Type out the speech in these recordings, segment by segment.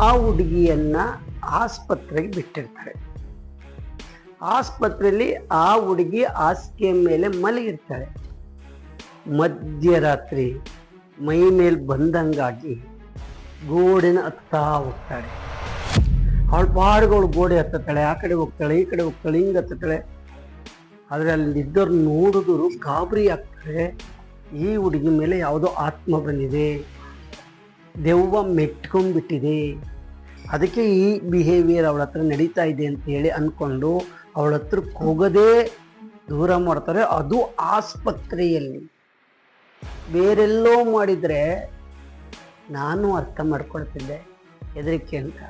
ಆ ಹುಡುಗಿಯನ್ನ ಆಸ್ಪತ್ರೆಗೆ ಬಿಟ್ಟಿರ್ತಾರೆ. ಆಸ್ಪತ್ರೆಯಲ್ಲಿ ಆ ಹುಡುಗಿ ಹಾಸಿಗೆ ಮೇಲೆ ಮಲಗಿರ್ತಾಳೆ. ಮಧ್ಯರಾತ್ರಿ ಮೈ ಮೇಲೆ ಬಂದಂಗಾಗಿ ಗೋಡೆನ ಹತ್ತಾ ಹೋಗ್ತಾಳೆ. ಅವಳ ಪಾಡುಗಳು ಗೋಡೆ ಹತ್ತತಾಳೆ, ಆ ಕಡೆ ಹೋಗ್ತಾಳೆ, ಈ ಕಡೆ ಹೋಗ್ತಾಳೆ, ಹಿಂಗೆ ಹತ್ತತಾಳೆ. ಆದರೆ ಅಲ್ಲಿದ್ದವ್ರು ನೋಡಿದ್ರು ಗಾಬರಿ ಆಗ್ತಾರೆ. ಈ ಹುಡುಗಿ ಮೇಲೆ ಯಾವುದೋ ಆತ್ಮ ಬಂದಿದೆ, ದೆವ್ವ ಮೆಟ್ಕೊಂಡ್ಬಿಟ್ಟಿದೆ, ಅದಕ್ಕೆ ಈ ಬಿಹೇವಿಯರ್ ಅವಳ ಹತ್ರ ನಡೀತಾ ಇದೆ ಅಂತ ಹೇಳಿ ಅಂದ್ಕೊಂಡು ಅವಳ ಹತ್ರಕ್ಕೆ ಹೋಗೋದೇ ದೂರ ಮಾಡ್ತಾರೆ. ಅದು ಆಸ್ಪತ್ರೆಯಲ್ಲಿ. ಬೇರೆಲ್ಲೋ ಮಾಡಿದರೆ ನಾನು ಅರ್ಥ ಮಾಡ್ಕೊಳ್ತಿದ್ದೆ, ಹೆದರಿಕೆ ಅಂತ.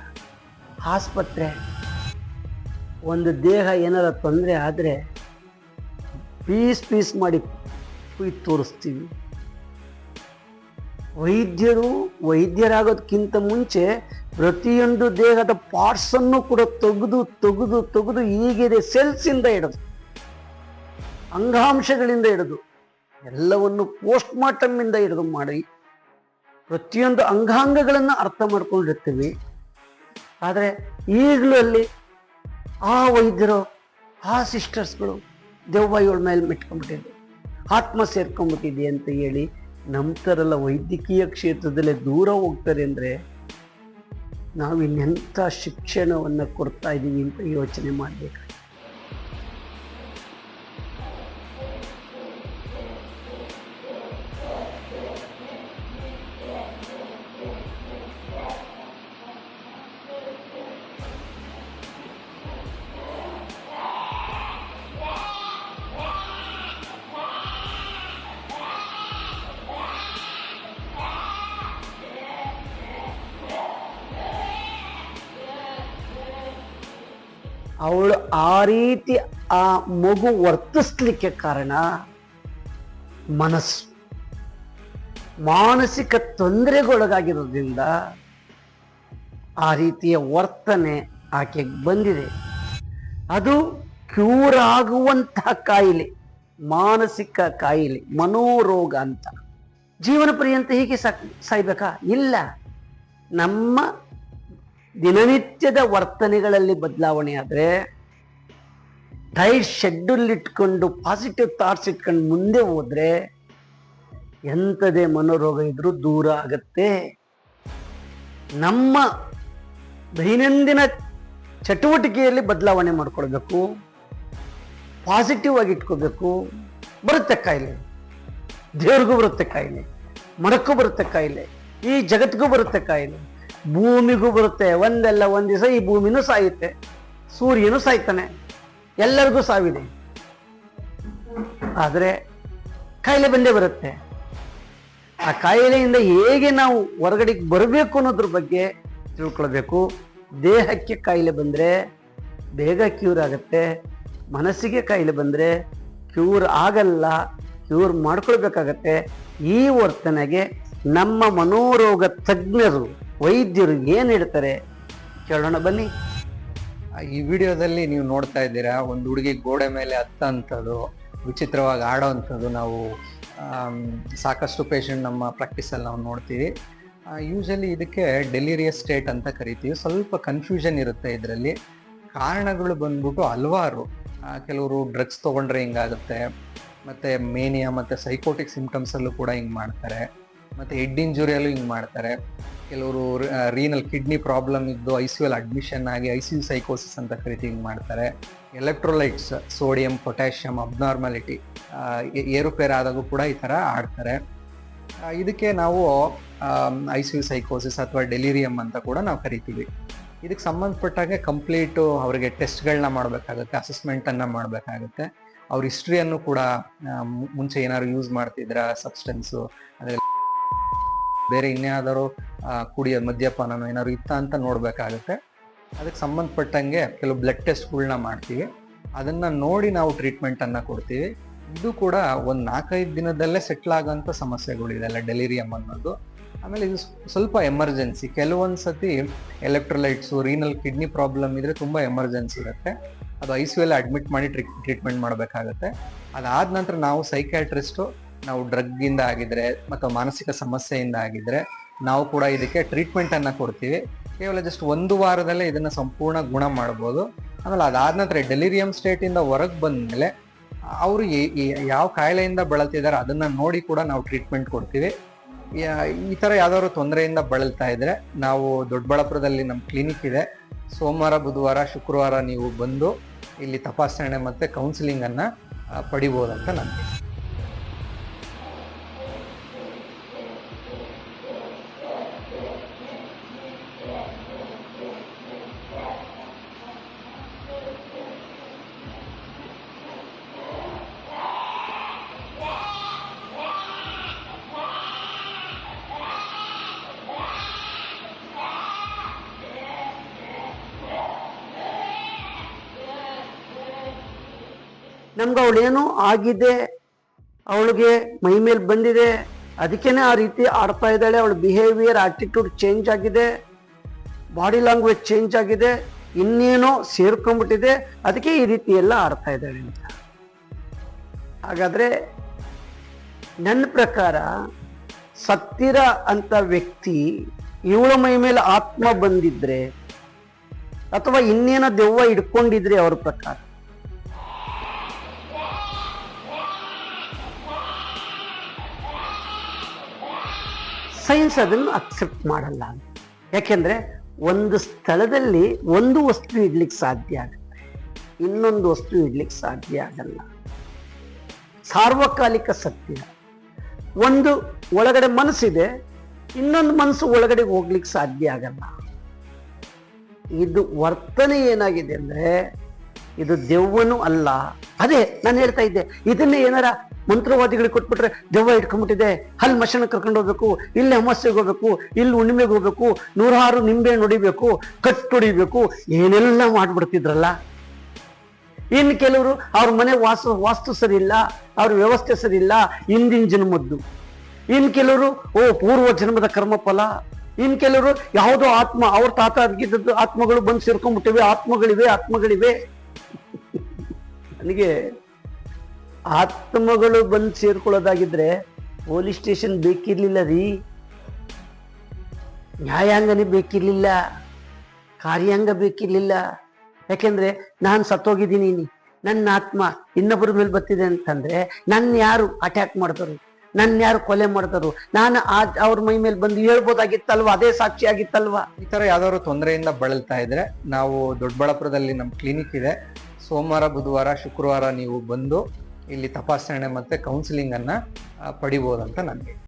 ಆಸ್ಪತ್ರೆ, ಒಂದು ದೇಹ ಏನಾರ ತೊಂದರೆ ಆದರೆ ಪೀಸ್ ಮಾಡಿ ತೋರಿಸ್ತೀವಿ. ವೈದ್ಯರಾಗೋದಕ್ಕಿಂತ ಮುಂಚೆ ಪ್ರತಿಯೊಂದು ದೇಹದ ಪಾರ್ಟ್ಸನ್ನು ಕೂಡ ತೆಗೆದು ಹೀಗಿದೆ, ಸೆಲ್ಸಿಂದ ಹಿಡಿದು ಅಂಗಾಂಶಗಳಿಂದ ಹಿಡಿದು ಎಲ್ಲವನ್ನು ಪೋಸ್ಟ್ ಮಾರ್ಟಮ್ ಇಂದ ಹಿಡಿದು ಮಾಡಿ ಪ್ರತಿಯೊಂದು ಅಂಗಾಂಗಗಳನ್ನು ಅರ್ಥ ಮಾಡ್ಕೊಂಡಿರ್ತೀವಿ. ಆದರೆ ಈಗಲೂ ಅಲ್ಲಿ ಆ ವೈದ್ಯರು, ಆ ಸಿಸ್ಟರ್ಸ್ಗಳು ದೆವ್ವ ಇವಳ ಮೇಲೆ ಮೆಟ್ಕೊಂಡ್ಬಿಟ್ಟಿದೆ, ಆತ್ಮ ಸೇರ್ಕೊಂಡ್ಬಿಟ್ಟಿದೆ ಅಂತ ಹೇಳಿ ನಂಬ್ತಾರಲ್ಲ. ವೈದ್ಯಕೀಯ ಕ್ಷೇತ್ರದಲ್ಲೇ ದೂರ ಹೋಗ್ತಾರೆ ಅಂದರೆ ನಾವು ಇನ್ನೆಂಥ ಶಿಕ್ಷಣವನ್ನು ಕೊಡ್ತಾ ಇದ್ದೀವಿ ಅಂತ ಯೋಚನೆ ಮಾಡಬೇಕು. ಅವಳು ಆ ರೀತಿ ಆ ಮಗು ವರ್ತಿಸ್ಲಿಕ್ಕೆ ಕಾರಣ ಮನಸ್ಸು. ಮಾನಸಿಕ ತೊಂದರೆಗೊಳಗಾಗಿರೋದ್ರಿಂದ ಆ ರೀತಿಯ ವರ್ತನೆ ಆಕೆಗೆ ಬಂದಿದೆ. ಅದು ಕ್ಯೂರ್ ಆಗುವಂತಹ ಕಾಯಿಲೆ, ಮಾನಸಿಕ ಕಾಯಿಲೆ, ಮನೋರೋಗ ಅಂತ. ಜೀವನ ಪರ್ಯಂತ ಹೀಗೆ ಸಾಯ್ಬೇಕಾ? ಇಲ್ಲ. ನಮ್ಮ ದಿನನಿತ್ಯದ ವರ್ತನೆಗಳಲ್ಲಿ ಬದಲಾವಣೆ ಆದರೆ, ಟೈಟ್ ಶೆಡ್ಯೂಲ್ ಇಟ್ಕೊಂಡು ಪಾಸಿಟಿವ್ ಥಾಟ್ಸ್ ಇಟ್ಕೊಂಡು ಮುಂದೆ ಹೋದ್ರೆ ಎಂಥದೇ ಮನೋರೋಗ ಇದ್ರೂ ದೂರ ಆಗತ್ತೆ. ನಮ್ಮ ದೈನಂದಿನ ಚಟುವಟಿಕೆಯಲ್ಲಿ ಬದಲಾವಣೆ ಮಾಡ್ಕೊಳ್ಬೇಕು, ಪಾಸಿಟಿವ್ ಆಗಿ ಇಟ್ಕೋಬೇಕು. ಬರುತ್ತೆ ಕಾಯಿಲೆ, ದೇವ್ರಿಗೂ ಬರುತ್ತೆ ಕಾಯಿಲೆ, ಮನಕ್ಕೂ ಬರುತ್ತೆ ಕಾಯಿಲೆ, ಈ ಜಗತ್ತಿಗೂ ಬರುತ್ತೆ ಕಾಯಿಲೆ, ಭೂಮಿಗೂ ಬರುತ್ತೆ. ಒಂದಲ್ಲ ಒಂದು ದಿವಸ ಈ ಭೂಮಿನೂ ಸಾಯುತ್ತೆ, ಸೂರ್ಯನೂ ಸಾಯ್ತಾನೆ, ಎಲ್ಲರಿಗೂ ಸಾವಿದೆ. ಆದರೆ ಕಾಯಿಲೆ ಬಂದೇ ಬರುತ್ತೆ. ಆ ಕಾಯಿಲೆಯಿಂದ ಹೇಗೆ ನಾವು ಹೊರಗಡೆಗೆ ಬರಬೇಕು ಅನ್ನೋದ್ರ ಬಗ್ಗೆ ತಿಳ್ಕೊಳ್ಬೇಕು. ದೇಹಕ್ಕೆ ಕಾಯಿಲೆ ಬಂದರೆ ಬೇಗ ಕ್ಯೂರ್ ಆಗುತ್ತೆ, ಮನಸ್ಸಿಗೆ ಕಾಯಿಲೆ ಬಂದರೆ ಕ್ಯೂರ್ ಆಗಲ್ಲ, ಕ್ಯೂರ್ ಮಾಡ್ಕೊಳ್ಬೇಕಾಗತ್ತೆ. ಈ ವರ್ತನೆಗೆ ನಮ್ಮ ಮನೋರೋಗ ತಜ್ಞರು, ವೈದ್ಯರು ಏನು ಹೇಳ್ತಾರೆ ಕೇಳೋಣ ಬನ್ನಿ. ಈ ವಿಡಿಯೋದಲ್ಲಿ ನೀವು ನೋಡ್ತಾ ಇದ್ದೀರಾ, ಒಂದು ಹುಡುಗಿ ಗೋಡೆ ಮೇಲೆ ಹತ್ತಂಥದ್ದು, ವಿಚಿತ್ರವಾಗಿ ಆಡೋ ಅಂಥದ್ದು ನಾವು ಸಾಕಷ್ಟು ಪೇಷಂಟ್ ನಮ್ಮ ಪ್ರಾಕ್ಟೀಸಲ್ಲಿ ನಾವು ನೋಡ್ತೀವಿ. ಯೂಶಲಿ ಇದಕ್ಕೆ ಡೆಲಿರಿಯಸ್ ಸ್ಟೇಟ್ ಅಂತ ಕರಿತೀವಿ. ಸ್ವಲ್ಪ ಕನ್ಫ್ಯೂಷನ್ ಇರುತ್ತೆ ಇದರಲ್ಲಿ. ಕಾರಣಗಳು ಬಂದ್ಬಿಟ್ಟು ಹಲವಾರು. ಕೆಲವರು ಡ್ರಗ್ಸ್ ತೊಗೊಂಡ್ರೆ ಹಿಂಗಾಗುತ್ತೆ, ಮತ್ತು ಮೇನಿಯಾ ಮತ್ತು ಸೈಕೋಟಿಕ್ ಸಿಂಪ್ಟಮ್ಸಲ್ಲೂ ಕೂಡ ಹಿಂಗೆ ಮಾಡ್ತಾರೆ, ಮತ್ತು ಹೆಡ್ ಇಂಜುರಿಯಲ್ಲೂ ಹಿಂಗೆ ಮಾಡ್ತಾರೆ. ಕೆಲವರು ರೀನಲ್ ಕಿಡ್ನಿ ಪ್ರಾಬ್ಲಮ್ ಇದ್ದು ICU ಅಡ್ಮಿಷನ್ ಆಗಿ ICU ಸೈಕೋಸಿಸ್ ಅಂತ ಕರಿತೀವಿ, ಹಿಂಗೆ ಮಾಡ್ತಾರೆ. ಎಲೆಕ್ಟ್ರೋಲೈಟ್ಸ್, ಸೋಡಿಯಂ, ಪೊಟ್ಯಾಷಿಯಮ್ ಅಬ್ನಾರ್ಮಾಲಿಟಿ ಏರುಪೇರು ಆದಾಗೂ ಕೂಡ ಈ ಥರ ಆಡ್ತಾರೆ. ಇದಕ್ಕೆ ನಾವು ICU ಸೈಕೋಸಿಸ್ ಅಥವಾ ಡೆಲಿರಿಯಮ್ ಅಂತ ಕೂಡ ನಾವು ಕರಿತೀವಿ. ಇದಕ್ಕೆ ಸಂಬಂಧಪಟ್ಟಾಗೆ ಕಂಪ್ಲೀಟು ಅವರಿಗೆ ಟೆಸ್ಟ್ಗಳನ್ನ ಮಾಡಬೇಕಾಗುತ್ತೆ, ಅಸೆಸ್ಮೆಂಟನ್ನು ಮಾಡಬೇಕಾಗುತ್ತೆ. ಅವ್ರ ಹಿಸ್ಟ್ರಿಯನ್ನು ಕೂಡ ಮುಂಚೆ ಏನಾದ್ರು ಯೂಸ್ ಮಾಡ್ತಿದ್ರ ಸಬ್ಸ್ಟೆನ್ಸು, ಅದೇ ಬೇರೆ ಇನ್ಯಾವುದಾದ್ರು ಕುಡಿಯೋದು, ಮದ್ಯಪಾನನೋ ಏನಾದ್ರು ಇತ್ತ ಅಂತ ನೋಡಬೇಕಾಗುತ್ತೆ. ಅದಕ್ಕೆ ಸಂಬಂಧಪಟ್ಟಂಗೆ ಕೆಲವು ಬ್ಲಡ್ ಟೆಸ್ಟ್ಗಳನ್ನ ಮಾಡ್ತೀವಿ. ಅದನ್ನು ನೋಡಿ ನಾವು ಟ್ರೀಟ್ಮೆಂಟನ್ನು ಕೊಡ್ತೀವಿ. ಇದು ಕೂಡ ಒಂದು 4-5 ದಿನದಲ್ಲೇ ಸೆಟ್ಲ್ ಆಗೋಂಥ ಸಮಸ್ಯೆಗಳಿದೆಲ್ಲ ಡೆಲಿರಿಯಮ್ ಅನ್ನೋದು. ಆಮೇಲೆ ಇದು ಸ್ವಲ್ಪ ಎಮರ್ಜೆನ್ಸಿ. ಕೆಲವೊಂದು ಸತಿ ಎಲೆಕ್ಟ್ರೋಲೈಟ್ಸು, ರೀನಲ್ ಕಿಡ್ನಿ ಪ್ರಾಬ್ಲಮ್ ಇದ್ರೆ ತುಂಬ ಎಮರ್ಜೆನ್ಸಿ ಇರುತ್ತೆ. ಅದು ICU ಅಡ್ಮಿಟ್ ಮಾಡಿ ಟ್ರೀಟ್ಮೆಂಟ್ ಮಾಡಬೇಕಾಗುತ್ತೆ. ಅದಾದ ನಂತರ ನಾವು ಸೈಕ್ಯಾಟ್ರಿಸ್ಟು, ನಾವು ಡ್ರಗ್ಗಿಂದ ಆಗಿದ್ರೆ ಮತ್ತು ಮಾನಸಿಕ ಸಮಸ್ಯೆಯಿಂದ ಆಗಿದ್ರೆ ನಾವು ಕೂಡ ಇದಕ್ಕೆ ಟ್ರೀಟ್ಮೆಂಟ್ ಅನ್ನ ಕೊಡ್ತೀವಿ. ಕೇವಲ ಜಸ್ಟ್ 1 ವಾರದಲ್ಲೇ ಇದನ್ನ ಸಂಪೂರ್ಣ ಗುಣ ಮಾಡ್ಬೋದು. ಆಮೇಲೆ ಅದಾದ ನಂತರ ಡೆಲಿರಿಯಂ ಸ್ಟೇಟ್ ಇಂದ ಹೊರಗೆ ಬಂದ್ಮೇಲೆ ಅವರು ಯಾವ ಕಾಯಿಲೆಯಿಂದ ಬಳಲ್ತಿದ್ದಾರೆ ಅದನ್ನ ನೋಡಿ ಕೂಡ ನಾವು ಟ್ರೀಟ್ಮೆಂಟ್ ಕೊಡ್ತೀವಿ. ಈ ತರ ಯಾವ್ದಾದ್ರು ತೊಂದರೆಯಿಂದ ಬಳಲ್ತಾ ಇದ್ರೆ ನಾವು ದೊಡ್ಡಬಳ್ಳಾಪುರದಲ್ಲಿ ನಮ್ಮ ಕ್ಲಿನಿಕ್ ಇದೆ. ಸೋಮವಾರ, ಬುಧವಾರ, ಶುಕ್ರವಾರ ನೀವು ಬಂದು ಇಲ್ಲಿ ತಪಾಸಣೆ ಮತ್ತೆ ಕೌನ್ಸಿಲಿಂಗ್ ಅನ್ನ ಪಡಿಬೋದಂತ ನನಗೆ. ನಮ್ಗೆ ಅವಳೇನೋ ಆಗಿದೆ, ಅವಳಿಗೆ ಮೈ ಮೇಲೆ ಬಂದಿದೆ, ಅದಕ್ಕೇನೆ ಆ ರೀತಿ ಆಡ್ತಾ ಇದ್ದಾಳೆ, ಅವಳ ಬಿಹೇವಿಯರ್ ಆಟಿಟ್ಯೂಡ್ ಚೇಂಜ್ ಆಗಿದೆ, ಬಾಡಿ ಲ್ಯಾಂಗ್ವೇಜ್ ಚೇಂಜ್ ಆಗಿದೆ, ಇನ್ನೇನೋ ಸೇರ್ಕೊಂಡ್ಬಿಟ್ಟಿದೆ, ಅದಕ್ಕೆ ಈ ರೀತಿ ಎಲ್ಲ ಆಡ್ತಾ ಇದ್ದಾಳೆ ಅಂತ. ಹಾಗಾದ್ರೆ ನನ್ನ ಪ್ರಕಾರ ಸತ್ತಿರ ಅಂತ ವ್ಯಕ್ತಿ ಇವಳ ಮೈ ಮೇಲೆ ಆತ್ಮ ಬಂದಿದ್ರೆ ಅಥವಾ ಇನ್ನೇನೋ ದೆವ್ವ ಹಿಡ್ಕೊಂಡಿದ್ರೆ ಅವ್ರ ಪ್ರಕಾರ ಸೈನ್ಸ್ ಅದನ್ನು ಅಕ್ಸೆಪ್ಟ್ ಮಾಡಲ್ಲ. ಯಾಕೆಂದ್ರೆ ಒಂದು ಸ್ಥಳದಲ್ಲಿ ಒಂದು ವಸ್ತು ಇಡ್ಲಿಕ್ಕೆ ಸಾಧ್ಯ ಆಗುತ್ತೆ, ಇನ್ನೊಂದು ವಸ್ತು ಇಡ್ಲಿಕ್ಕೆ ಸಾಧ್ಯ ಆಗಲ್ಲ. ಸಾರ್ವಕಾಲಿಕ ಸತ್ಯ. ಒಂದು ಒಳಗಡೆ ಮನಸ್ಸಿದೆ, ಇನ್ನೊಂದು ಮನಸ್ಸು ಒಳಗಡೆ ಹೋಗ್ಲಿಕ್ಕೆ ಸಾಧ್ಯ ಆಗಲ್ಲ. ಇದು ವರ್ತನೆ ಏನಾಗಿದೆ ಅಂದ್ರೆ ಇದು ದೆವ್ವನೂ ಅಲ್ಲ. ಅದೇ ನಾನು ಹೇಳ್ತಾ ಇದ್ದೆ, ಇದನ್ನೇ ಏನಾರ ಮಂತ್ರವಾದಿಗಳಿಗೆ ಕೊಟ್ಬಿಟ್ರೆ ದೆವ್ವ ಇಟ್ಕೊಂಡ್ಬಿಟ್ಟಿದೆ, ಅಲ್ಲಿ ಮಶಾನ ಕರ್ಕೊಂಡು ಹೋಗ್ಬೇಕು, ಇಲ್ಲಿ ಅಮಾಸ್ಯೆಗೆ ಹೋಗ್ಬೇಕು, ಇಲ್ಲಿ ಹುಣ್ಣಿಮೆಗೆ ಹೋಗ್ಬೇಕು, 106 ನಿಂಬೆ ಹೊಡಿಬೇಕು, ಕಟ್ಟು ಹೊಡಿಬೇಕು, ಏನೆಲ್ಲ ಮಾಡ್ಬಿಡ್ತಿದ್ರಲ್ಲ. ಇನ್ನು ಕೆಲವರು ಅವ್ರ ಮನೆ ವಾಸ್ತು ಸರಿ ಇಲ್ಲ, ಅವ್ರ ವ್ಯವಸ್ಥೆ ಸರಿ ಇಲ್ಲ, ಹಿಂದಿನ ಜನ್ಮದ್ದು. ಇನ್ನು ಕೆಲವರು ಪೂರ್ವ ಜನ್ಮದ ಕರ್ಮಫಲ. ಇನ್ನು ಕೆಲವರು ಯಾವುದೋ ಆತ್ಮ, ಅವ್ರ ತಾತ ಆಗಿದ್ದದ್ದು ಆತ್ಮಗಳು ಬಂದು ಸೇರ್ಕೊಂಡ್ಬಿಟ್ಟಿವೆ, ಆತ್ಮಗಳಿವೆ. ನನಗೆ ಆತ್ಮಗಳು ಬಂದು ಸೇರ್ಕೊಳ್ಳೋದಾಗಿದ್ರೆ ಪೊಲೀಸ್ ಸ್ಟೇಷನ್ ಬೇಕಿರ್ಲಿಲ್ಲ ರೀ, ನ್ಯಾಯಾಂಗನೇ ಬೇಕಿರ್ಲಿಲ್ಲ, ಕಾರ್ಯಾಂಗ ಬೇಕಿರ್ಲಿಲ್ಲ. ಯಾಕೆಂದ್ರೆ ನಾನು ಸತ್ತೋಗಿದ್ದೀನಿ, ನನ್ನ ಆತ್ಮ ಇನ್ನೊಬ್ಬರ ಮೇಲೆ ಬರ್ತಿದೆ ಅಂತಂದ್ರೆ ನನ್ನ ಯಾರು ಅಟ್ಯಾಕ್ ಮಾಡ್ತಾರೆ, ನನ್ನ ಯಾರು ಕೊಲೆ ಮಾಡ್ತಾರೋ, ನಾನು ಅವ್ರ ಮೈ ಮೇಲೆ ಬಂದು ಹೇಳ್ಬೋದಾಗಿತ್ತಲ್ವಾ, ಅದೇ ಸಾಕ್ಷಿ ಆಗಿತ್ತಲ್ವಾ. ಈ ತರ ಯಾವ್ದಾದ್ರು ತೊಂದರೆಯಿಂದ ಬಳಲ್ತಾ ಇದ್ರೆ ನಾವು ದೊಡ್ಡಬಳ್ಳಾಪುರದಲ್ಲಿ ನಮ್ಮ ಕ್ಲಿನಿಕ್ ಇದೆ. ಸೋಮವಾರ, ಬುಧವಾರ, ಶುಕ್ರವಾರ ನೀವು ಬಂದು ಇಲ್ಲಿ ತಪಾಸಣೆ ಮತ್ತೆ ಕೌನ್ಸಿಲಿಂಗ್ ಅನ್ನ ಪಡಿಬೋದಂತ ನನಗೆ.